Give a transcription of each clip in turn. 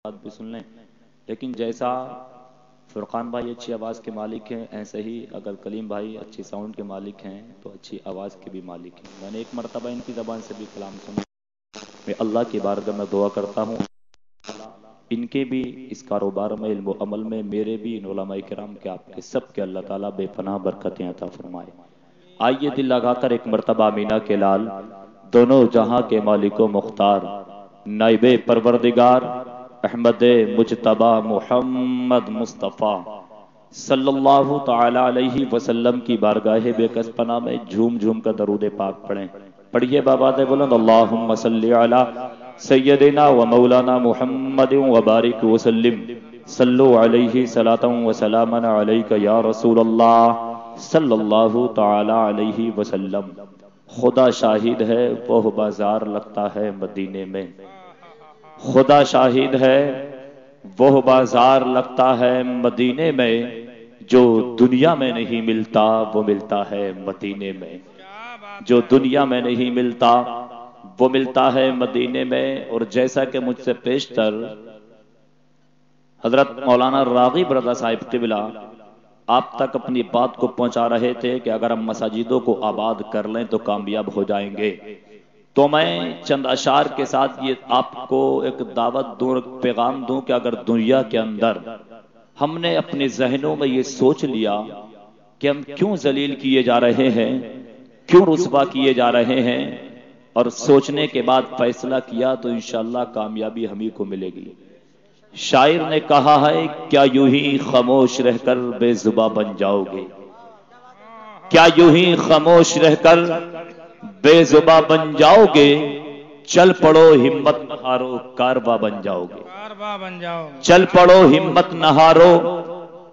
بات بھی سن لیں، لیکن جیسا فرقان بھائی اچھی آواز کے مالک ہیں، ایسے ہی اگر کلیم بھائی اچھی ساؤنڈ کے مالک ہیں تو اچھی آواز کے بھی مالک ہیں۔ میں نے ایک مرتبہ ان کی زبان سے بھی کلام سنا، میں اللہ کی بارگاہ میں دعا کرتا ہوں ان کے بھی اس کاروبار میں، علم و عمل میں، میرے بھی ان علماء کرام کے، آپ کے سب کے اللہ تعالیٰ بے پناہ برکتیں عطا فرمائے۔ آئیے دل لگا کر ایک مرتبہ آمینہ کے لال، دونوں جہاں کے مالک و مختار، نائب پروردگار احمد مجتبی محمد مصطفیٰ صلی اللہ تعالی علیہ وسلم کی بارگاہ بے کس پناہ میں جھوم جھوم کر درود پاک پڑھیں۔ پڑھیے بابا دے بلند، اللہم صلی علی سیدنا و مولانا محمد و بارک وسلم، صلو علیہ صلاۃ و سلام علیک یا رسول اللہ صلی اللہ تعالی علیہ وسلم۔ خدا شاہد ہے وہ بازار لگتا ہے مدینے میں، خدا شاہد ہے وہ بازار لگتا ہے مدینے میں، جو دنیا میں نہیں ملتا وہ ملتا ہے مدینے میں، جو دنیا میں نہیں ملتا وہ ملتا ہے مدینے میں۔ اور جیسا کہ مجھ سے پیشتر حضرت مولانا راغب رضا صاحب قبلہ آپ تک اپنی بات کو پہنچا رہے تھے کہ اگر ہم مساجدوں کو آباد کر لیں تو کامیاب ہو جائیں گے، تو میں چند اشعار کے ساتھ یہ آپ کو ایک دعوت دوں، ایک پیغام دوں کہ اگر دنیا کے اندر ہم نے اپنے ذہنوں میں یہ سوچ لیا کہ ہم کیوں ذلیل کیے جا رہے ہیں، کیوں رسوا کیے جا رہے ہیں، اور سوچنے کے بعد فیصلہ کیا تو انشاءاللہ کامیابی ہمیں کو ملے گی۔ شاعر نے کہا ہے کیا یوں ہی خاموش رہ کر بے زباں بن جاؤ گے، کیا یوں ہی خاموش رہ کر بے زباں بن جاؤ گے، چل پڑو ہمت نہ ہارو کارواں بن جاؤ گے، چل پڑو ہمت نہ ہارو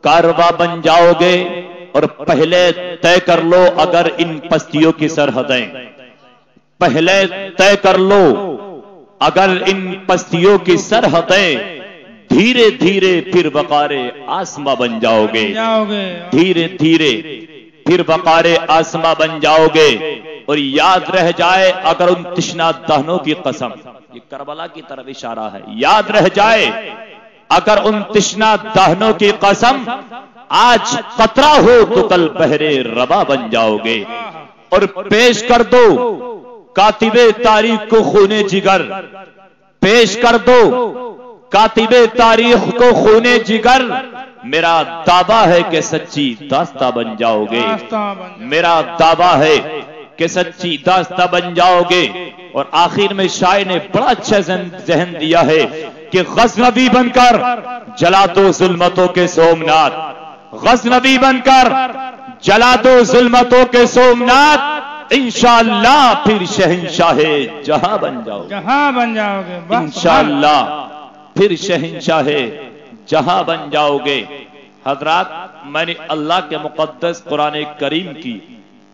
کارواں بن جاؤ گے۔ اور پہلے طے کر لو اگر ان پستیوں کی سرحدیں، پہلے طے کر لو اگر ان پستیوں کی سرحدیں، دھیرے دھیرے پھر وقار آسماں بن جاؤ گے، دھیرے دھیرے پھر وقار آسماں بن جاؤ گے۔ اور یاد رہ جائے اگر ان تشنا دہنوں کی قسم، یہ کربلا کی طرف اشارہ ہے، یاد رہ جائے اگر ان تشنا دہنوں کی قسم، آج قطرہ ہو تو کل بحر رواں بن جاؤ گے۔ اور پیش کر دو کاتب تاریخ کو خون جگر، پیش کر دو کاتب تاریخ کو خون جگر، میرا دعویٰ ہے کہ سچی داستہ بن جاؤ گے، میرا دعویٰ ہے کہ سچی داستہ بن جاؤ گے۔ اور آخر میں شاعر نے بڑا اچھا ذہن دیا ہے کہ غزنوی بن کر جلا دو ظلمتوں کے سومنات، غزنوی بن کر جلا دو ظلمتوں کے سومنات، انشاءاللہ پھر شہنشاہ جہاں بن جاؤ گے، جہاں بن جاؤ گے، انشاءاللہ پھر شہنشاہ جہاں بن جاؤ گے۔ حضرات، میں نے اللہ کے مقدس قرآن کریم کی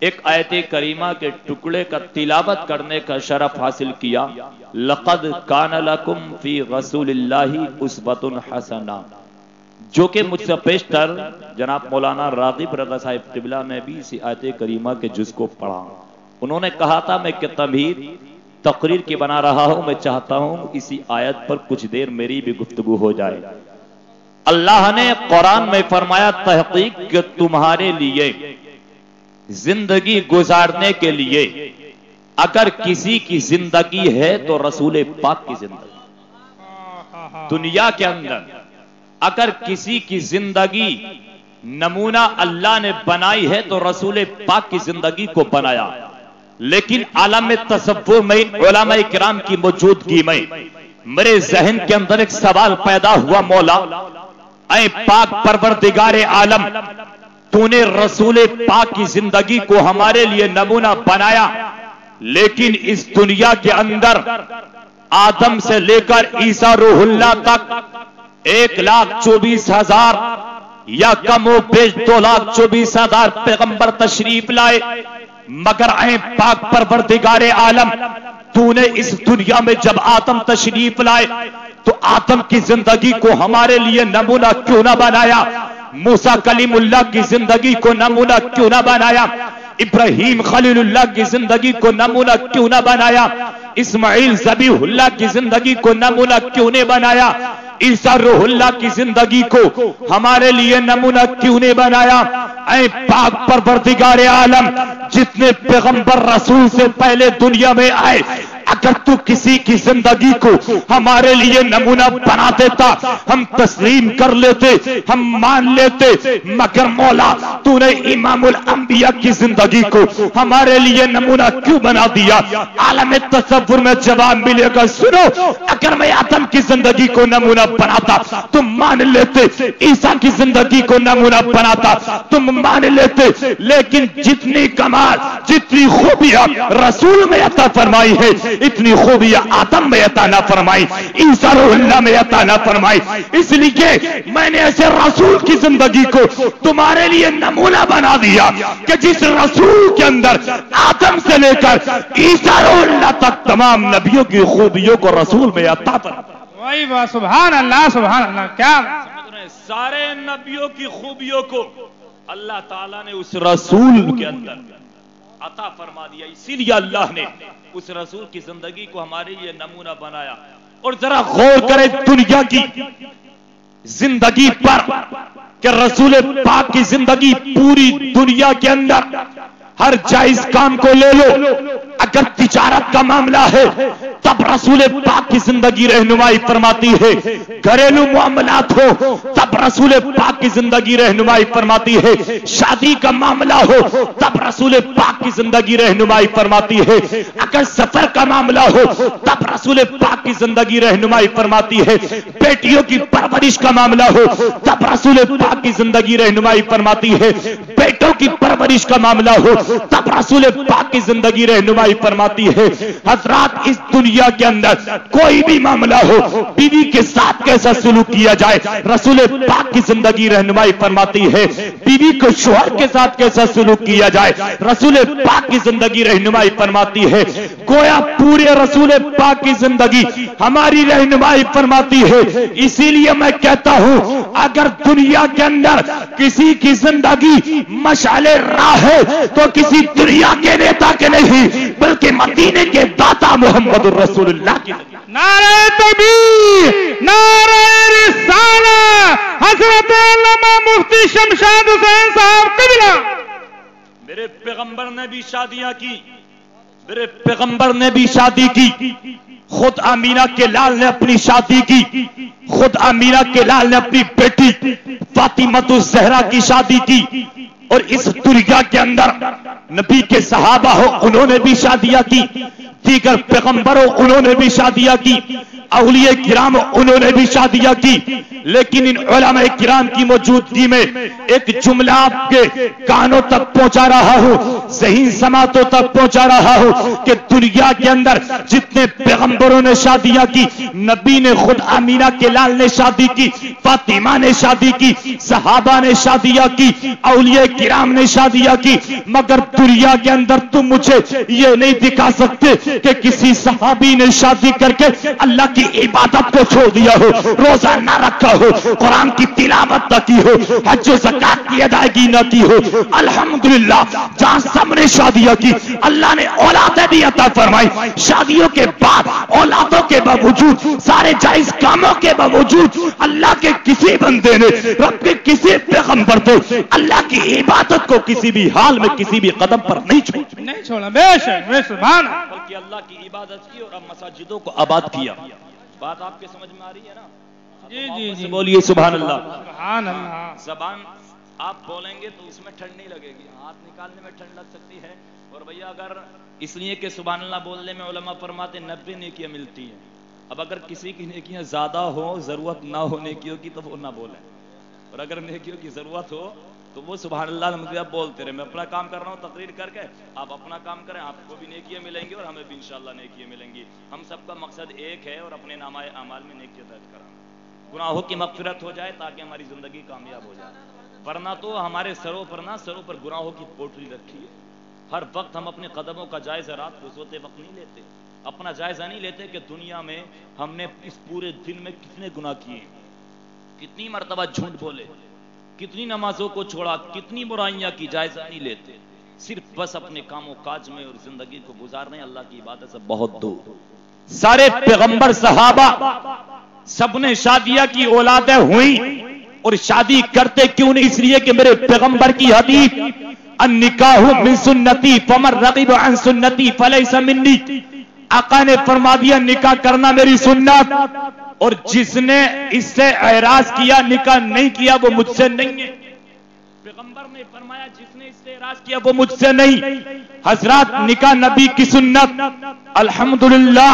ایک آیت کریمہ کے ٹکڑے کا تلاوت کرنے کا شرف حاصل کیا۔ لقد کان لکم فی رسول اللہ اسوۃ حسنہ، جو کہ مجھ سے پیشتر جناب مولانا راغب رضا صاحب قبلہ نے بھی اسی آیت کریمہ کے جز کو پڑھا۔ انہوں نے کہا تھا میں کہ تمہید تقریر کی بنا رہا ہوں، میں چاہتا ہوں اسی آیت پر کچھ دیر میری بھی گفتگو ہو جائے۔ اللہ نے قرآن میں فرمایا تحقیق کہ تمہارے لیے زندگی گزارنے کے لیے اگر کسی کی زندگی ہے تو رسول پاک کی زندگی، دنیا کے اندر اگر کسی کی زندگی نمونہ اللہ نے بنائی ہے تو رسول پاک کی زندگی کو بنایا۔ لیکن عالم تصور میں علماء کرام کی موجودگی میں میرے ذہن کے اندر ایک سوال پیدا ہوا، مولا اے پاک پروردگار عالم، تو نے رسول پاک کی زندگی کو ہمارے لیے نمونہ بنایا، لیکن اس دنیا کے اندر آدم سے لے کر عیسیٰ روح اللہ تک 1,24,000 یا کم و بیش 2,24,000 پیغمبر تشریف لائے، مگر اے پاک پروردگار عالم، تو نے اس دنیا میں جب آدم تشریف لائے تو آدم کی زندگی کو ہمارے لیے نمونہ کیوں نہ بنایا؟ موسیٰ کلیم اللہ کی زندگی کو نمونہ کیوں نہ بنایا؟ ابراہیم خلیل اللہ کی زندگی کو نمونہ کیوں نہ بنایا؟ اسماعیل ذبیح اللہ کی زندگی کو نمونہ کیوں نے بنایا؟ عیسیٰ روح اللہ کی زندگی کو ہمارے لیے نمونہ کیوں نہیں بنایا؟ اے پاک پروردگار عالم، جتنے پیغمبر رسول سے پہلے دنیا میں آئے، اگر تو کسی کی زندگی کو ہمارے لیے نمونہ بنا دیتا ہم تسلیم کر لیتے، ہم مان لیتے، مگر مولا تو نے امام الانبیاء کی زندگی کو ہمارے لیے نمونہ کیوں بنا دیا؟ عالم تصور میں جواب ملے گا، سنو، اگر میں آدم کی زندگی کو نمونہ بناتا تم مان لیتے، عیسیٰ کی زندگی کو نمونہ بناتا تم مان لیتے، لیکن جتنی کمال، جتنی خوبیاں رسول میں عطا فرمائی ہے، اتنی خوبیاں آدم میں عطا نہ فرمائی، عیسیٰ روح اللہ میں عطا نہ فرمائی۔ اس لیے میں نے ایسے رسول کی زندگی کو تمہارے لیے نمونہ بنا دیا کہ جس رسول کے اندر آدم سے لے کر عیسیٰ روح اللہ تک تمام نبیوں کی خوبیوں کو رسول میں عطا فرمائی۔ سبحان اللہ، سبحان اللہ، کیا سارے نبیوں کی خوبیوں کو اللہ تعالیٰ نے اس رسول کے اندر عطا فرما دیا، اسی لیے اللہ نے اس رسول کی زندگی کو ہمارے لیے نمونہ بنایا۔ اور ذرا غور کریں دنیا کی زندگی پر کہ رسول پاک کی زندگی پوری دنیا کے اندر ہر جائز کام کو لے لو، اگر تجارت کا معاملہ ہے تب رسول پاک کی زندگی رہنمائی فرماتی ہے، گھریلو معاملات ہو تب رسول پاک کی زندگی رہنمائی فرماتی ہے، شادی کا معاملہ ہو تب رسول پاک کی زندگی رہنمائی فرماتی ہے، اگر سفر کا معاملہ ہو تب رسول پاک کی زندگی رہنمائی فرماتی ہے، بیٹیوں کی پرورش کا معاملہ ہو تب رسول پاک کی زندگی رہنمائی فرماتی ہے، بیٹوں کی پرورش کا معاملہ ہو تب رسول پاک کی زندگی رہنمائی فرماتی ہے۔ حضرات، اس دنیا کے اندر کوئی بھی معاملہ ہو، بیوی کے ساتھ کیسا سلوک کیا جائے رسول پاک کی زندگی رہنمائی فرماتی ہے، بیوی کو شوہر کے ساتھ کیسا سلوک کیا جائے رسول پاک کی زندگی رہنمائی فرماتی ہے۔ گویا پورے رسول پاک کی زندگی ہماری رہنمائی فرماتی ہے۔ اسی لیے میں کہتا ہوں اگر دنیا کے اندر کسی کی زندگی مشعل راہ ہے تو کسی دنیا کے نیتا کے نہیں بلکہ مدینے کے داتا محمد رسول اللہ کی۔ نعرہ تکبیر، نعرہ رسالہ، حضرت علامہ مفتی شمشاد حسین صاحب قبلہ۔ میرے پیغمبر نے بھی شادیاں کی، میرے پیغمبر نے بھی شادی کی، خود آمینہ کے لال نے اپنی شادی کی، خود آمینہ کے لال نے اپنی بیٹی فاطمہ الزہرا کی شادی کی۔ اور اس دنیا کے اندر نبی کے صحابہ ہو انہوں نے بھی شادیاں کی، دیگر پیغمبروں انہوں نے بھی شادیاں کی، اولیاء کرام انہوں نے بھی شادیاں کی، لیکن ان علماء کرام کی موجودگی میں ایک جملہ آپ کے کانوں تک پہنچا رہا ہوں، ذہین سماعتوں تک پہنچا رہا ہوں کہ دنیا کے اندر جتنے پیغمبروں نے شادیاں کی، نبی نے خود آمینہ کے لال نے شادی کی، فاطمہ نے شادی کی، صحابہ نے شادیاں کی، اولیاء کرام نے شادیاں کی، مگر دنیا کے اندر تم مجھے یہ نہیں دکھا سکتے کہ کسی صحابی نے شادی کر کے اللہ کی عبادت کو چھوڑ دیا ہو، روزہ نہ رکھا ہو، قرآن کی تلاوت نہ کی ہو، حج و زکات کی ادائیگی نہ کی ہو۔ الحمدللہ جہاں سب نے شادیاں کی اللہ نے اولادیں بھی عطا فرمائی، شادیوں کے بعد اولادوں کے باوجود سارے جائز کاموں کے باوجود اللہ کے کسی بندے نے رب کے کسی پیغمبر کو اللہ کی عبادت کو کسی بھی حال میں کسی بھی قدم پر نہیں چھوڑا، بے شک، سبحان اللہ، بلکہ اللہ کی عبادت کی اور اب مساجدوں کو آباد کیا۔ بات آپ کے سمجھ میں آ رہی ہے نا؟ جی جی، بولیے سبحان اللہ، سبحان اللہ۔ زبان آپ بولیں گے تو اس میں ٹھنڈ نہیں لگے گی، ہاتھ نکالنے میں ٹھنڈ لگ سکتی ہے، اور بھیا اگر اس لیے کہ سبحان اللہ بولنے میں علماء فرماتے 90 نیکیاں ملتی ہیں۔ اب اگر کسی کی نیکیاں زیادہ ہو، ضرورت نہ ہو نیکیوں کی، تو وہ نہ بولیں، اور اگر نیکیوں کی ضرورت ہو تو وہ سبحان اللہ مجھے آپ بولتے رہے۔ میں اپنا کام کر رہا ہوں تقریر کر کے، آپ اپنا کام کریں، آپ کو بھی نیکیاں ملیں گی اور ہمیں بھی انشاءاللہ نیکیاں ملیں گی۔ ہم سب کا مقصد ایک ہے، اور اپنے نامہ اعمال میں نیکیاں درج کرانا، گناہوں کی مغفرت ہو جائے تاکہ ہماری زندگی کامیاب ہو جائے، ورنہ تو ہمارے سروں پر گناہوں کی پوٹلی رکھی ہے۔ ہر وقت ہم اپنے قدموں کا جائزہ رات کو سوتے وقت نہیں لیتے، اپنا جائزہ نہیں لیتے کہ دنیا میں ہم نے اس پورے دن میں کتنے گناہ کیے، کتنی مرتبہ جھوٹ بولے، کتنی نمازوں کو چھوڑا، کتنی برائیاں کی، جائزہ نہیں لیتے، صرف بس اپنے کام و کاج میں اور زندگی کو گزارنے اللہ کی عبادت سے بہت دور۔ سارے پیغمبر صحابہ سب نے شادیاں کی، اولادیں ہوئیں، اور شادی کرتے کیوں نہیں؟ اس لیے کہ میرے پیغمبر کی حدیث النکاح من سنتی فمن رغب عن سنتی فلیس منی، آقا نے فرما دیا نکاح کرنا میری سنت، اور جس نے اس سے اعراض کیا، نکاح نہیں کیا، وہ مجھ سے نہیں ہے۔ پیغمبر نے فرمایا جس نے اس سے اعراض کیا وہ مجھ سے نہیں۔ حضرات نکاح نبی کی سنت۔ الحمدللہ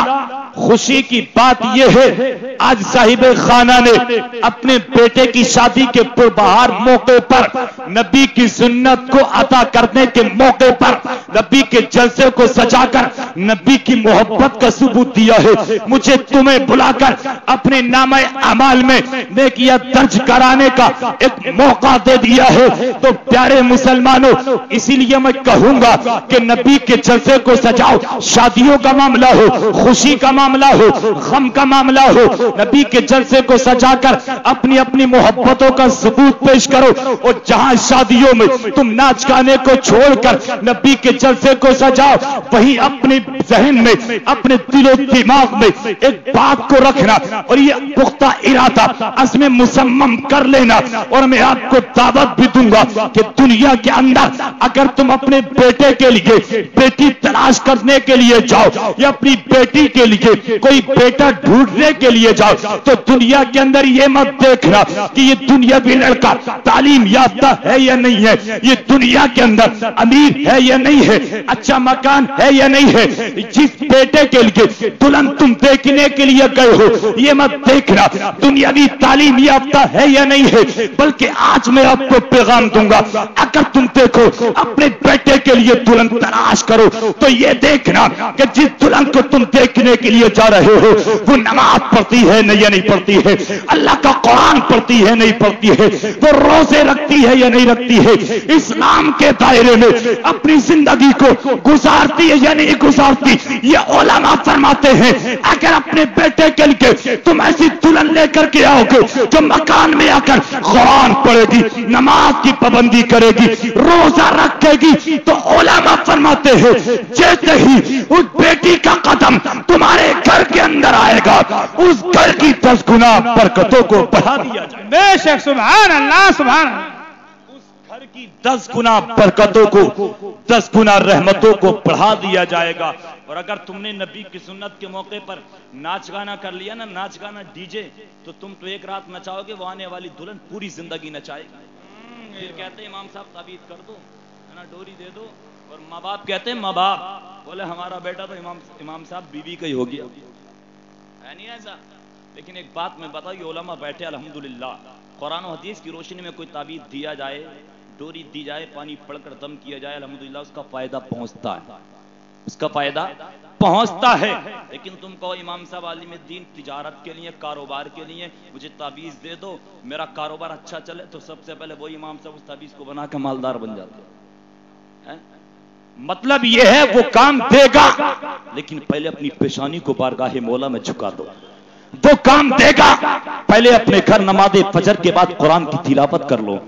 خوشی کی بات یہ ہے آج صاحب خانہ نے اپنے بیٹے کی شادی کے پربہار موقع پر نبی کی سنت کو عطا کرنے کے موقع پر نبی کے جلسے کو سجا کر نبی کی محبت کا ثبوت دیا ہے۔ مجھے تمہیں بلا کر اپنے نامہ اعمال میں نیکیاں درج کرانے کا ایک موقع دے دیا ہے۔ تو پیارے مسلمانوں، اسی لیے میں کہوں گا کہ نبی کے جلسے کو سجاؤ، شادیوں کا معاملہ ہو، خوشی کا معاملہ ہو، غم کا معاملہ ہو، نبی کے جلسے کو سجا کر اپنی اپنی محبتوں کا ثبوت پیش کرو۔ اور جہاں شادیوں میں تم ناچ گانے کو چھوڑ کر نبی کے جلسے کو سجاؤ، وہیں اپنے ذہن میں، اپنے دل و دماغ میں ایک بات کو رکھنا اور یہ پختہ ارادہ عزم مصمم کر لینا۔ اور میں آپ کو دعوت بھی دوں گا کہ دنیا کے اندر اگر تم اپنے بیٹے کے لیے بیٹی تلاش کرنے کے لیے جاؤ یا اپنی بیٹی کے لیے کوئی بیٹا ڈھونڈنے کے لیے جاؤ تو دنیا کے اندر یہ مت دیکھنا کہ یہ دنیاوی لڑکا تعلیم یافتہ ہے یا نہیں ہے، یہ دنیا کے اندر امیر ہے یا نہیں ہے، اچھا مکان ہے یا نہیں ہے۔ جس بیٹے کے لیے دلہن تم دیکھنے کے لیے گئے ہو یہ مت دیکھنا دنیاوی تعلیم یافتہ ہے یا نہیں ہے، بلکہ آج میں آپ کو پیغام دوں گا اگر تم دیکھو اپنے بیٹے کے لیے دلہن تلاش کرو تو یہ دیکھنا کہ جس دلہن کو تم دیکھنے کے لیے جا رہے ہو وہ نماز پڑھتی ہے یا نہیں پڑھتی ہے، اللہ کا قرآن پڑھتی ہے نہیں پڑھتی ہے، وہ روزے رکھتی ہے یا نہیں رکھتی ہے، اسلام کے دائرے میں اپنی زندگی کو گزارتی ہے یا نہیں گزارتی۔ یہ علماء فرماتے ہیں اگر اپنے بیٹے کے لیے تم ایسی دلہن لے کر کے آؤ گے جو مکان میں آ کر قرآن پڑھے گی، نماز کی پابندی کرے گی، روزہ رکھے گی، تو علماء فرماتے ہیں جیسے ہی اس بیٹی کا قدم تمہارے گھر کے اندر آئے گا اس گھر کی 10 گنا برکتوں کو بڑھا دیا جائے، بے شک سبحان اللہ سبحان اللہ، اس گھر کی 10 گنا برکتوں کو 10 گنا رحمتوں کو بڑھا دیا جائے گا۔ اور اگر تم نے نبی کی سنت کے موقع پر ناچ گانا کر لیا نا، ناچ گانا ڈی جے، تو تم تو ایک رات نچاؤ گے، وہ آنے والی دلہن پوری زندگی نچائے گی۔ پھر کہتے ہیں امام صاحب تعبیر کر دو، ہے نا، ڈوری دے دو، اور ماں باپ کہتے ہیں، ماں باپ بولے ہمارا بیٹا تو امام صاحب بیوی کا ہی ہو گیا، ہے نہیں ایسا؟ لیکن ایک بات میں بتاؤ، یہ علماء بیٹھے الحمدللہ، قرآن و حدیث کی روشنی میں کوئی تعبیر دیا جائے، ڈوری دی جائے، پانی پڑھ کر دم کیا جائے، الحمدللہ اس کا فائدہ پہنچتا ہے، اس کا فائدہ پہنچتا ہے۔ لیکن تم کہو امام صاحب عالم دین تجارت کے لیے، کاروبار کے لیے مجھے تعویذ دے دو میرا کاروبار اچھا چلے، تو سب سے پہلے وہی امام صاحب اس تعویذ کو بنا کے مالدار بن جاتے ہیں۔ مطلب یہ ہے وہ کام دے گا لیکن پہلے اپنی پیشانی کو بارگاہ مولا میں جھکا دو، وہ کام دے گا پہلے اپنے گھر نماز فجر کے بعد قرآن کی تلاوت کر لو،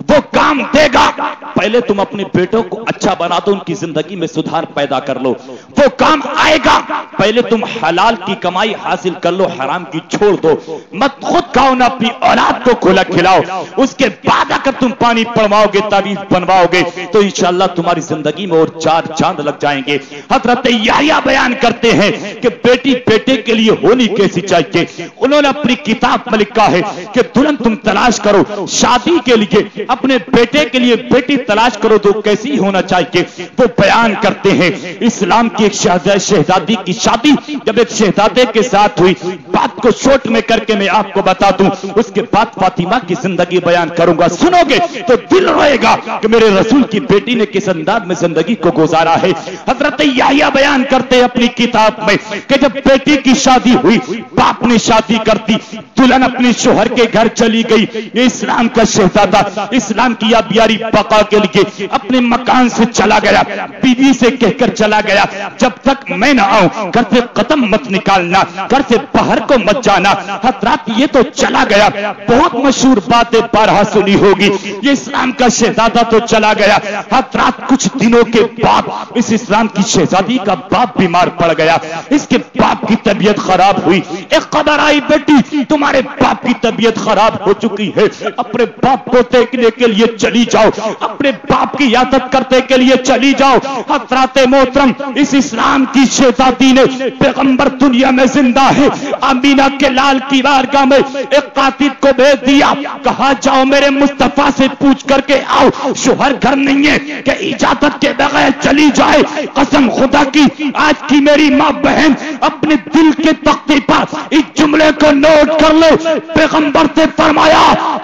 وہ کام دے گا پہلے تم اپنے بیٹوں کو اچھا بنا دو، ان کی زندگی میں سدھار پیدا کر لو، وہ کام آئے گا پہلے تم حلال کی کمائی حاصل کر لو، حرام کی چھوڑ دو، مت خود کھاؤ نہ اپنی اولاد کو کھلا کھلاؤ، اس کے بعد اگر تم پانی پڑواؤ گے، تعویذ بنواؤ گے تو انشاءاللہ تمہاری زندگی میں اور 4 چاند لگ جائیں گے۔ حضرت یحییٰ بیان کرتے ہیں کہ بیٹی بیٹے کے لیے ہونی کیسی چاہیے، انہوں نے اپنی کتاب میں لکھا ہے کہ دلہن تم تلاش کرو، شادی کے لیے اپنے بیٹے کے لیے بیٹی تلاش کرو تو کیسی ہونا چاہیے، وہ بیان کرتے ہیں اسلام کی ایک شہزادی کی شادی جب ایک شہزادے کے ساتھ ہوئی، بات کو شورٹ میں کر کے میں آپ کو بتا دوں، اس کے بعد فاطمہ کی زندگی بیان کروں گا، سنو گے تو دل روئے گا کہ میرے رسول کی بیٹی نے کس انداز میں زندگی کو گزارا ہے۔ حضرت یحییٰ بیان کرتے اپنی کتاب میں کہ جب بیٹی کی شادی ہوئی، باپ نے شادی کر دی، دلہن اپنے شوہر کے گھر چلی گئی، یہ اسلام کا شہزادہ اسلام کی آبیاری بقا کے کے لیے اپنے مکان سے چلا گیا, بیوی سے کہہ کر چلا گیا جب تک میں نہ آؤں گھر سے قدم مت نکالنا, گھر سے باہر کو مت جانا. حضرات یہ تو چلا گیا, بہت مشہور باتیں بارہا سنی ہوگی, یہ اسلام کا شہزادہ تو چلا گیا. حضرات کچھ دنوں کے بعد اس اسلام کی شہزادی کا باپ بیمار پڑ گیا, اس کے باپ کی طبیعت خراب ہوئی. ایک خبر آئی بیٹی تمہارے باپ کی طبیعت خراب ہو چکی ہے, اپنے باپ کو دیکھنے کے لیے چلی جاؤ, اپنے باپ کی عیادت کرنے کے لیے چلی جاؤ. حضرات محترم اس اسلام کی شہزادی نے, پیغمبر دنیا میں زندہ ہے, امینہ کے لال کی بارگاہ میں ایک کاتب کو بھیج دیا, کہا جاؤ میرے مصطفیٰ سے پوچھ کر کے آؤ, شوہر گھر نہیں ہے کہ اجازت کے بغیر چلی جائے. قسم خدا کی آج کی میری ماں بہن اپنے دل کے تختے پر اس جملے کو نوٹ کر لو, پیغمبر سے فرمایا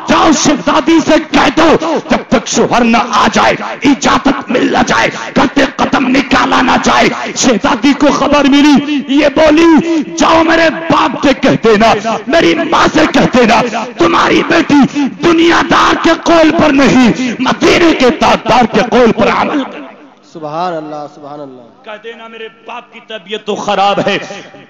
جاؤ شہزادی سے کہہ دو جب تک شوہر نہ آ جائے, اجازت مل نہ جائے, گھر سے قدم نکالا نہ جائے. شہزادی کو خبر ملی, یہ بولی جاؤ میرے باپ سے کہہ دینا, میری ماں سے کہہ دینا تمہاری بیٹی دنیا دار کے قول پر نہیں مدینے کے تاجدار کے قول پر عمل. سبحان اللہ سبحان اللہ. کہہ دینا میرے باپ کی طبیعت تو خراب ہے,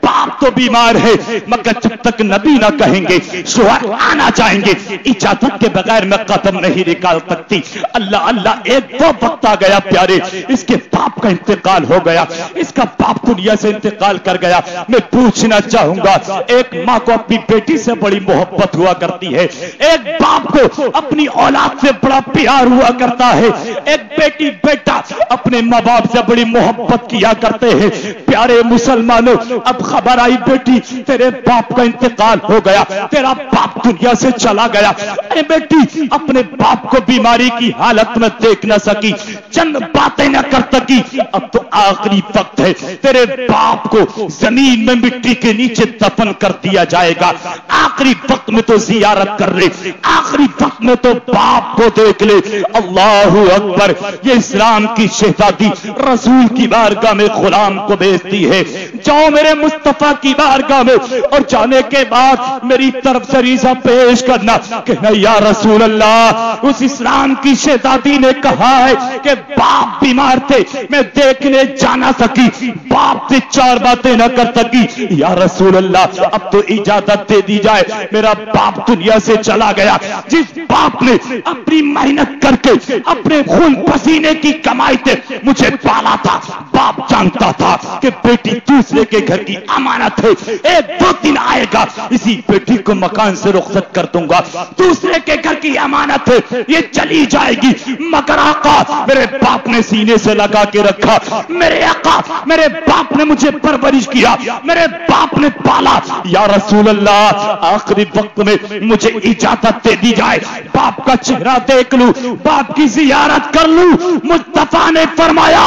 باپ تو بیمار ہے, مگر جب تک نبی نہ کہیں گے شوہر آنا چاہیں گے اجازت کے بغیر میں قدم نہیں نکال سکتی. اللہ اللہ, ایک وہ وقت آ گیا پیارے, اس کے باپ کا انتقال ہو گیا, اس کا باپ دنیا سے انتقال کر گیا. میں پوچھنا چاہوں گا, ایک ماں کو اپنی بیٹی سے بڑی محبت ہوا کرتی ہے, ایک باپ کو اپنی اولاد سے بڑا پیار ہوا کرتا ہے, ایک بیٹی بیٹا اپنے ماں باپ سے بڑی محبت کیا کرتے ہیں. پیارے مسلمانوں, اب خبر آئی بیٹی تیرے باپ کا انتقال ہو گیا, تیرا باپ دنیا سے چلا گیا. اے بیٹی اپنے باپ کو بیماری کی حالت میں دیکھ نہ سکی, چند باتیں نہ کر سکی, اب تو آخری وقت ہے, تیرے باپ کو زمین میں مٹی کے نیچے دفن کر دیا جائے گا. آخری وقت میں تو زیارت کر لے, آخری وقت میں تو باپ کو دیکھ لے. اللہ اکبر. یہ اسلام کی شہزادی رسول کی بارگاہ میں غلام کو بھیجتی ہے, جاؤ میرے مصطفیٰ کی بارگاہ میں, اور جانے کے بعد میری طرف سے ریزہ پیش کرنا, کہنا یا رسول اللہ اس اسلام کی شہزادی نے کہا ہے کہ باپ بیمار تھے, میں دیکھنے جا نہ سکی, باپ سے چار باتیں نہ کر سکی. یا رسول اللہ اب تو اجازت دے دی جائے, میرا باپ دنیا سے چلا گیا. جس باپ نے اپنی محنت کر کے اپنے خون پسینے کی کمائی سے مجھے پالا تھا, باپ جانتا تھا کہ بیٹی دوسرے کے گھر کی امانت ہے, ایک دو دن آئے گا اسی بیٹی کو مکان سے رخصت کر دوں گا, دوسرے کے گھر کی امانت ہے یہ چلی جائے گی. مگر آقا میرے باپ نے سینے سے لگا کے رکھا, میرے آقا میرے باپ نے مجھے پرورش کیا, میرے باپ نے پالا. یا رسول اللہ آخری وقت میں مجھے اجازت دے دی جائے, باپ کا چہرہ دیکھ لوں, باپ کی زیارت کر لوں. مصطفیٰ نے فرمایا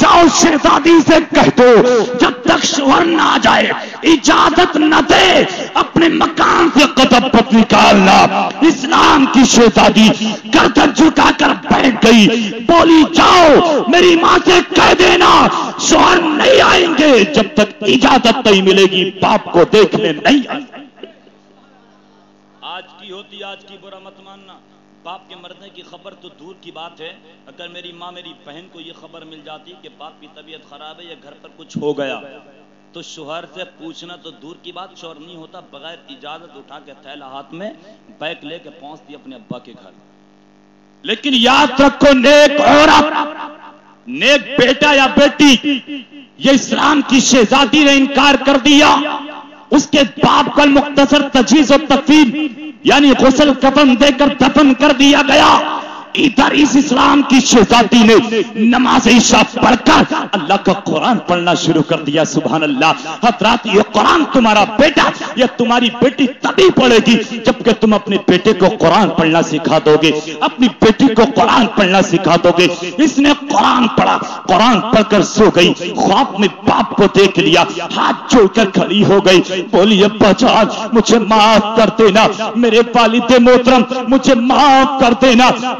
جاؤ شہزادی سے کہہ دو جب تک شوہر نہ آ جائے اجازت نہ دے اپنے مکان سے قدم مت نکالنا. اسلام کی شہزادی گردن جھکا کر بیٹھ گئی, بولی جاؤ میری ماں سے کہہ دینا شوہر نہیں آئیں گے جب تک اجازت نہیں ملے گی, باپ کو دیکھنے نہیں آئیں گے. آج کی ہوتی آج کی برا مت ماننا, باپ کے مرنے کی خبر تو دور کی بات ہے, اگر میری ماں میری بہن کو یہ خبر مل جاتی کہ باپ کی طبیعت خراب ہے یا گھر پر کچھ ہو گیا تو شوہر سے پوچھنا تو دور کی بات, شوہر نہیں ہوتا بغیر اجازت اٹھا کے تھیلا ہاتھ میں بیگ لے کے پہنچتی اپنے ابا کے گھر. لیکن یاد رکھو نیک عورت, نیک بیٹا یا بیٹی, یہ اسلام کی شہزادی نے انکار کر دیا, اس کے باپ کا مختصر تجہیز و تکفین یعنی غسل کفن دے کر دفن کر دیا گیا. ادھر اس اسلام کی شہزادی نے نماز عشاء پڑھ کر اللہ کا قرآن پڑھنا شروع کر دیا. سبحان اللہ. حضرات یہ قرآن تمہارا بیٹا یا تمہاری بیٹی تبھی پڑھے گی جبکہ تم اپنے بیٹے کو قرآن پڑھنا سکھا دو گے, اپنی بیٹی کو قرآن پڑھنا سکھا دو گے. اس نے قرآن پڑھا, قرآن پڑھ کر سو گئی, خواب میں باپ کو دیکھ لیا, ہاتھ جوڑ کر کھڑی ہو گئی, بولی ابا جان مجھے معاف کر دینا, میرے والد محترم مجھے معاف کر دینا,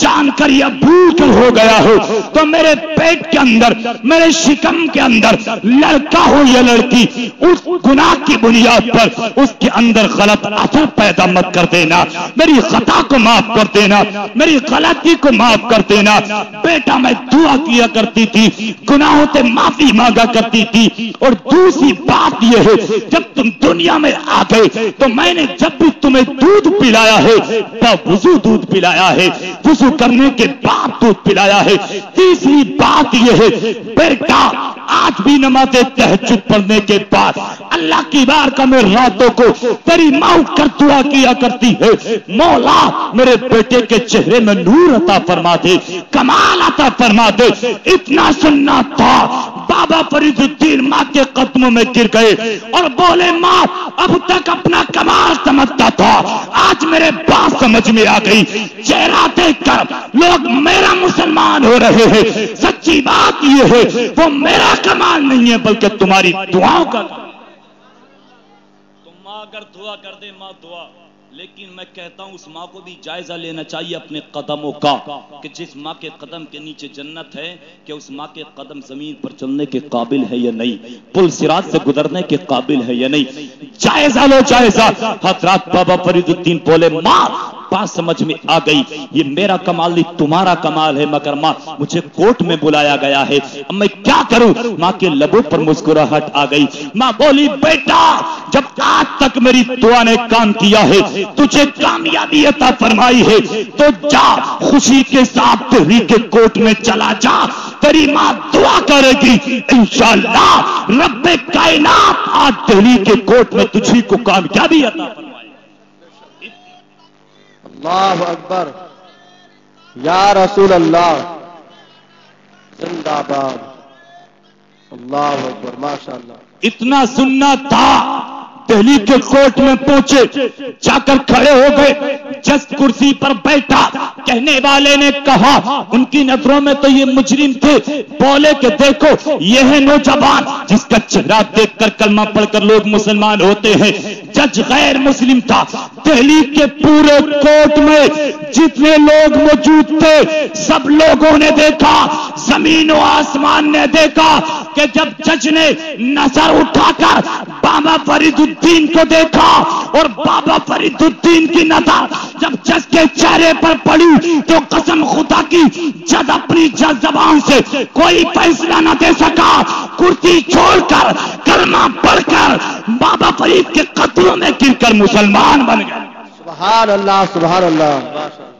جان کر یا بھول کر ہو گیا ہو تو میرے پیٹ کے اندر، میرے شکم کے اندر لڑکا ہو یا لڑکی، اس گناہ کی بنیاد پر اس کے اندر غلط اثر پیدا مت کر دینا. میری خطا کو معاف کر دینا، میری غلطی کو معاف کر دینا. بیٹا میں دعا کیا کرتی تھی، گناہوں سے معافی مانگا کرتی تھی. اور دوسری بات یہ ہے، جب تم دنیا میں آ گئے تو میں نے جب بھی تمہیں دودھ پلایا ہے وضو دودھ پلایا ہے، وضو کرنے کے بعد دودھ پلایا ہے. تیسری بات یہ ہے بیٹا، آج بھی نماز تہجد پڑھنے کے بعد اللہ کی بارگاہ میں راتوں کو تیری ماں کر دعا کیا کرتی ہے، مولا میرے بیٹے کے چہرے میں نور عطا فرما دے، کمال عطا فرما دے. اتنا سننا تھا. بابا فرید الدین ماں کے قدموں میں گر گئے اور بولے ماں اب تک اپنا کمال سمجھتا تھا، آج میرے بات سمجھ میں آ گئی. چہرہ دیکھ کر لوگ میرا مسلمان ہو رہے ہیں. سچی بات یہ ہے وہ میرا کمال نہیں ہے بلکہ تمہاری دعاؤں کا. تو ماں اگر دعا کر دے ماں دعا، لیکن میں کہتا ہوں اس ماں کو بھی جائزہ لینا چاہیے اپنے قدموں کا، کہ جس ماں کے قدم کے نیچے جنت ہے کہ اس ماں کے قدم زمین پر چلنے کے قابل ہے یا نہیں، پل صراط سے گزرنے کے قابل ہے یا نہیں. جائزہ لو جائزہ. حضرات بابا فرید الدین بولے ماں بات سمجھ میں آ گئی، یہ میرا کمال نہیں تمہارا کمال ہے، مگر ماں مجھے کورٹ میں بلایا گیا ہے، اب میں کیا کروں؟ ماں کے لبوں پر مسکراہٹ آ گئی. ماں بولی بیٹا جب آج تک میری دعا نے کام کیا ہے، تجھے کامیابی عطا فرمائی ہے، تو جا خوشی کے ساتھ تحریک کے کورٹ میں چلا جا. تیری ماں دعا کرے گی انشاءاللہ رب کائنات آج دہلی کے کورٹ میں تجھی کو کامیابی عطا فرمائے. اللہ اکبر، یا رسول اللہ، زندہ باد. اللہ اکبر، ماشاءاللہ. اتنا سننا تھا. دہلی کے کورٹ میں پہنچے، جا کر کھڑے ہو گئے، جج کرسی پر بیٹھا. کہنے والے نے کہا ان کی نظروں میں تو یہ مجرم تھے، بولے کہ دیکھو یہ ہے نوجوان جس کا چہرہ دیکھ کر کلمہ پڑھ کر لوگ مسلمان ہوتے ہیں. جج غیر مسلم تھا. دہلی کے پورے کورٹ میں جتنے لوگ موجود تھے سب لوگوں نے دیکھا، زمین و آسمان نے دیکھا کہ جب جج نے نظر اٹھا کر بابا فرید الدین کو دیکھا اور بابا فرید الدین کی نظر جب جج کے چہرے پر پڑی تو قسم خدا کی جج اپنی جج زبان سے کوئی فیصلہ نہ دے سکا. کرسی چھوڑ کر کلمہ پڑھ کر بابا فرید کے قدموں میں گر کر مسلمان بن گئے. سبحان اللہ، سبحان اللہ.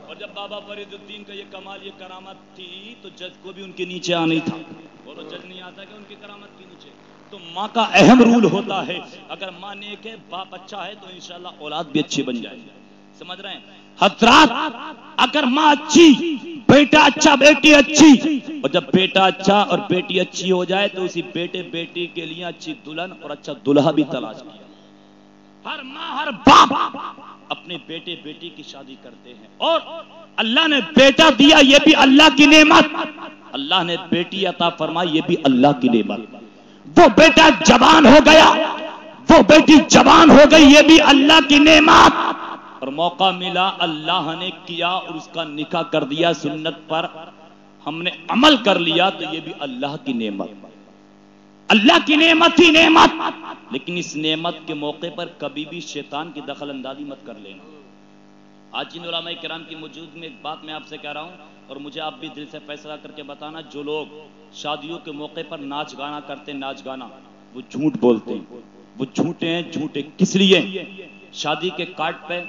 اور جب بابا فرید الدین کا یہ کمال یہ کرامت تھی تو جج کو بھی ان کے نیچے آنا ہی تھا. بولو جج نہیں آتا کہ ان کی کرامت کے نیچے. تو ماں کا اہم رول ہوتا ہے، اگر ماں نیک ہے باپ اچھا ہے تو انشاءاللہ اولاد بھی اچھی بن جائے گی. سمجھ رہے ہیں حضرات؟ اگر ماں اچھی، بیٹا اچھا، بیٹی اچھی، اور جب بیٹا اچھا اور بیٹی اچھی ہو جائے تو اسی بیٹے بیٹی کے لیے اچھی دلہن اور اچھا دلہا بھی تلاش کیا. ہر ماں ہر باپ اپنے بیٹے بیٹی کی شادی کرتے ہیں. اور اللہ نے بیٹا دیا یہ بھی اللہ کی نعمت، اللہ نے بیٹی عطا فرمائی یہ بھی اللہ کی نعمت. وہ بیٹا جوان ہو گیا، وہ بیٹی جوان ہو گئی یہ بھی اللہ کی نعمت. اور موقع ملا اللہ نے کیا اور اس کا نکاح کر دیا سنت پر، ہم نے عمل کر لیا تو یہ بھی اللہ کی نعمت. اللہ کی نعمت ہی نعمت. لیکن اس نعمت کے موقع پر کبھی بھی شیطان کی دخل اندازی مت کر لینا. آج ان علماء کرام کی موجود میں ایک بات میں آپ سے کہہ رہا ہوں اور مجھے آپ بھی دل سے فیصلہ کر کے بتانا، جو لوگ شادیوں کے موقع پر ناچ گانا کرتے، ناچ گانا، وہ جھوٹ بولتے ہیں، وہ جھوٹے ہیں. جھوٹے کس لیے؟ شادی کے کارڈ پہ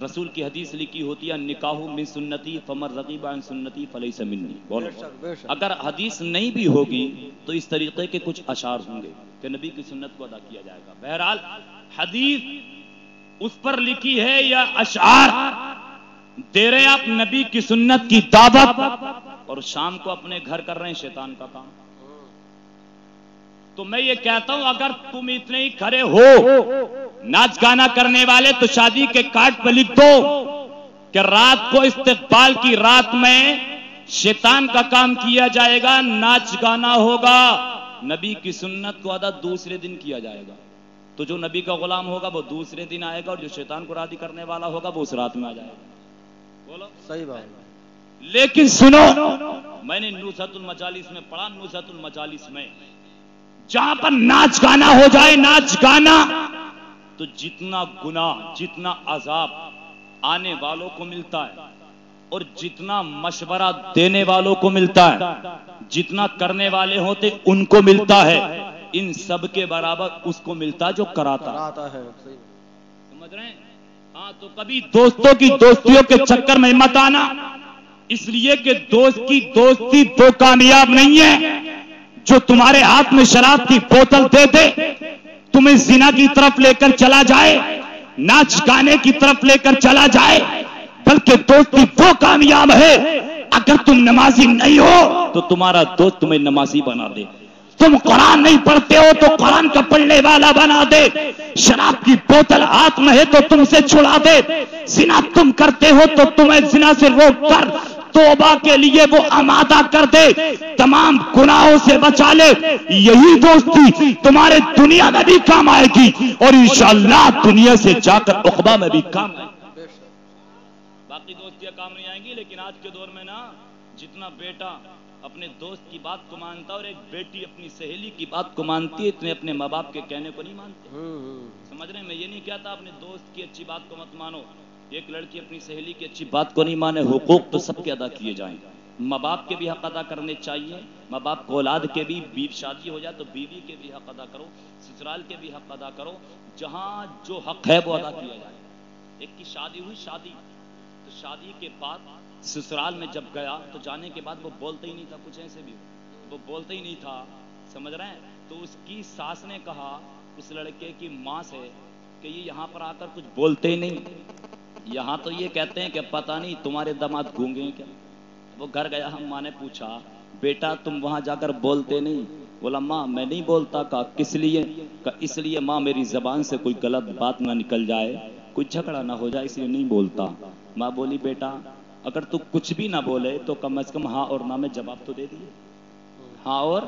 رسول کی حدیث لکھی ہوتی ہے نکاح من سنتی فمن رغب عن سنتی فلیس منی. اگر حدیث نہیں بھی ہوگی تو اس طریقے کے کچھ اشعار ہوں گے کہ نبی کی سنت کو ادا کیا جائے گا. بہرحال حدیث اس پر لکھی ہے یا اشعار دے رہے آپ نبی کی سنت کی دعوت اور شام کو اپنے گھر کر رہے ہیں شیطان کا کام. تو میں یہ کہتا ہوں اگر تم اتنے ہی کھڑے ہو ناچ گانا کرنے والے تو شادی کے کارڈ پہ لکھ دو کہ رات کو استقبال کی رات میں شیطان کا کام کیا جائے گا، ناچ گانا ہوگا، نبی کی سنت کو ادا دوسرے دن کیا جائے گا. تو جو نبی کا غلام ہوگا وہ دوسرے دن آئے گا اور جو شیطان کو راضی کرنے والا ہوگا وہ اس رات میں آ جائے گا. بولو صحیح بات. لیکن سنو، میں نے نزہۃ المجالس میں پڑھا، نزہۃ المجالس میں جہاں پر ناچ گانا ہو جائے، ناچ گانا، تو جتنا گناہ، جتنا عذاب آنے والوں کو ملتا ہے اور جتنا مشورہ دینے والوں کو ملتا ہے، جتنا کرنے والے ہوتے ان کو ملتا ہے، ان سب کے برابر اس کو ملتا جو کراتا ہے۔ سمجھ رہے ہیں؟ ہاں، تو کبھی دوستوں کی دوستیوں کے چکر میں مت آنا، اس لیے کہ دوست کی دوستی وہ کامیاب نہیں ہے جو تمہارے ہاتھ میں شراب کی بوتل دے دے، تمہیں زنا کی طرف لے کر چلا جائے، ناچ گانے کی طرف لے کر چلا جائے، بلکہ دوستی وہ کامیاب ہے اگر تم نمازی نہیں ہو تو تمہارا دوست تمہیں نمازی بنا دے، تم قرآن نہیں پڑھتے ہو تو قرآن کا پڑھنے والا بنا دے، شراب کی بوتل ہاتھ میں ہے تو تم سے چھڑا دے، زنا تم کرتے ہو تو تمہیں زنا سے روک کر توبہ کے لیے وہ آمادہ کر دے، تمام گناہوں سے بچا لے۔ یہی دوستی تمہارے دنیا میں بھی کام آئے گی اور انشاءاللہ دنیا سے جا کر عقبہ میں بھی کام آئے گی۔ باقی دوستیاں کام نہیں آئیں گی، لیکن آج کے دور میں نا جتنا بیٹا اپنے دوست کی بات کو مانتا اور ایک بیٹی اپنی سہیلی کی بات کو مانتی ہے، اتنے اپنے ماں باپ کے کہنے کو نہیں مانتے۔ سمجھ رہے ہیں؟ میں یہ نہیں کہتا اپنے دوست کی اچھی بات کو مت مانو، ایک لڑکی اپنی سہیلی کی اچھی بات کو نہیں مانے، حقوق تو سب کے ادا کیے جائیں، ماں باپ کے بھی حق ادا کرنے چاہیے، ماں باپ کو اولاد کے بھی، شادی ہو جائے تو بیوی کے بھی حق ادا کرو، سسرال کے بھی حق ادا کرو، جہاں جو حق ہے وہ ادا کیا جائے۔ ایک کی شادی ہوئی، شادی تو شادی کے بعد سسرال میں جب گیا تو جانے کے بعد وہ بولتا ہی نہیں تھا، کچھ ایسے بھی وہ بولتا ہی نہیں تھا، سمجھ رہے ہیں؟ تو اس کی ساس نے کہا اس لڑکے کی ماں سے کہ یہ یہاں پر آ کر کچھ بولتے ہی نہیں، یہاں تو یہ کہتے ہیں کہ پتہ نہیں تمہارے داماد گونگے ہیں کیا۔ وہ گھر گیا، ہم ماں نے پوچھا بیٹا تم وہاں جا کر بولتے نہیں؟ بولا ماں میں نہیں بولتا۔ کہا کس لیے؟ کہا اس لیے ماں میری زبان سے کوئی غلط بات نہ نکل جائے، کوئی جھگڑا نہ ہو جائے، اس لیے نہیں بولتا۔ ماں بولی بیٹا اگر تو کچھ بھی نہ بولے تو کم از کم ہاں اور نہ میں جواب تو دے دیے، ہاں اور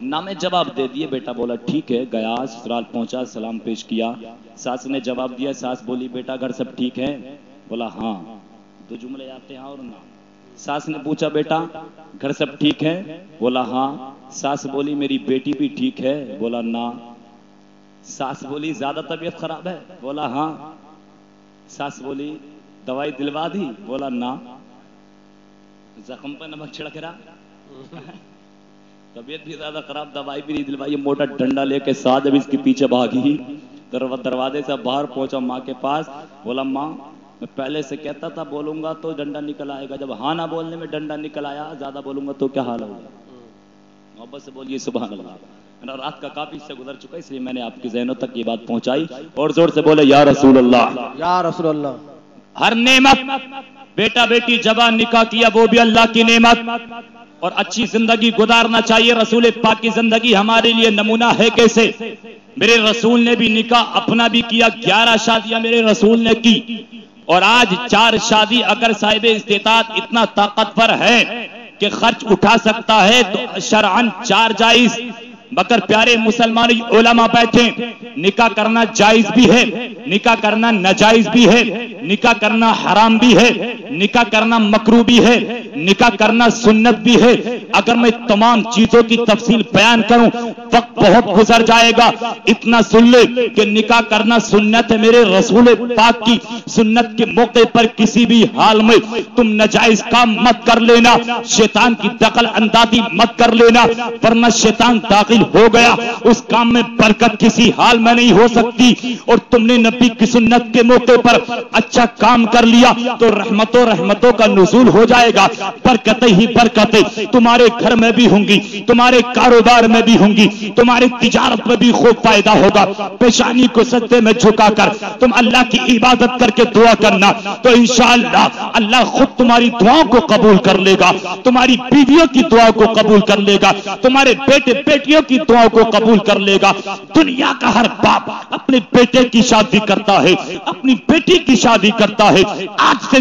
نہ میں جواب دے دیے۔ بیٹا بولا ٹھیک ہے، گیا سسرال پہنچا، سلام پیش کیا، ساس نے جواب دیا، ساس بولی بیٹا گھر سب ٹھیک ہے؟ بولا ہاں، دو جملے آتے ہیں ہاں اور نہ۔ ساس نے پوچھا بیٹا گھر سب ٹھیک ہے؟ بولا ہاں۔ ساس بولی میری بیٹی بھی ٹھیک ہے؟ بولا نہ۔ ساس بولی زیادہ طبیعت خراب ہے؟ بولا ہاں۔ ساس بولی دوائی دلوا دی؟ بولا نہ۔ زخم پر نمک چھڑک رہا، طبیعت بھی زیادہ خراب، دوائی بھی نہیں دلوائی، موٹا ڈنڈا لے کے ساتھ جب اس کے پیچھے بھاگی، دروازے سے باہر پہنچا ماں کے پاس، بولا ماں میں پہلے سے کہتا تھا بولوں گا تو ڈنڈا نکل آئے گا، جب ہاں نہ بولنے میں ڈنڈا نکل آیا، زیادہ بولوں گا تو کیا حال ہوگا؟ محبت سے بولیے سبحان اللہ۔ رات کا کافی سے گزر چکا اس لیے میں نے آپ کی ذہنوں تک یہ بات پہنچائی، اور زور سے بولے یا رسول اللہ، یا رسول اللہ۔ ہر نعمت بیٹا بیٹی جوان نکاح کیا وہ بھی اللہ کی نعمت، اور اچھی زندگی گزارنا چاہیے۔ رسول پاک کی زندگی ہمارے لیے نمونہ ہے کیسے؟ میرے رسول نے بھی نکاح اپنا بھی کیا، 11 شادیاں میرے رسول نے کی، اور آج 4 شادی اگر صاحب استطاعت اتنا طاقتور ہے کہ خرچ اٹھا سکتا ہے تو شرعاً 4 جائز، مگر پیارے مسلمان علماء بیٹھے، نکاح کرنا جائز بھی ہے، نکاح کرنا ناجائز بھی ہے، نکاح کرنا حرام بھی ہے، نکاح کرنا مکروہ بھی ہے، نکاح کرنا سنت بھی ہے۔ اگر میں تمام چیزوں کی تفصیل بیان کروں وقت بہت گزر جائے گا، اتنا سن لے کہ نکاح کرنا سنت ہے میرے رسول پاک کی، سنت کے موقع پر کسی بھی حال میں تم ناجائز کام مت کر لینا، شیطان کی دخل اندازی مت کر لینا، ورنہ شیطان داخل ہو گیا اس کام میں برکت کسی حال میں نہیں ہو سکتی۔ اور تم نے نبی کی سنت کے موقع پر اچھا کام کر لیا تو رحمتوں کا نزول ہو جائے گا، برکتیں ہی برکتیں تمہارے گھر میں بھی ہوں گی، تمہارے کاروبار میں بھی ہوں گی، تمہاری تجارت میں بھی خوب فائدہ ہوگا۔ پیشانی کو سجدے میں جھکا کر تم اللہ کی عبادت کر کے دعا کرنا تو انشاءاللہ اللہ خود تمہاری دعاؤں کو قبول کر لے گا، تمہاری بیویوں کی دعا کو قبول کر لے گا، تمہارے بیٹے بیٹیوں کی دعا کو قبول کر لے گا۔ دنیا کا ہر باپ اپنے بیٹے کی شادی کرتا ہے، اپنی بیٹی کی شادی کرتا ہے۔ آج سے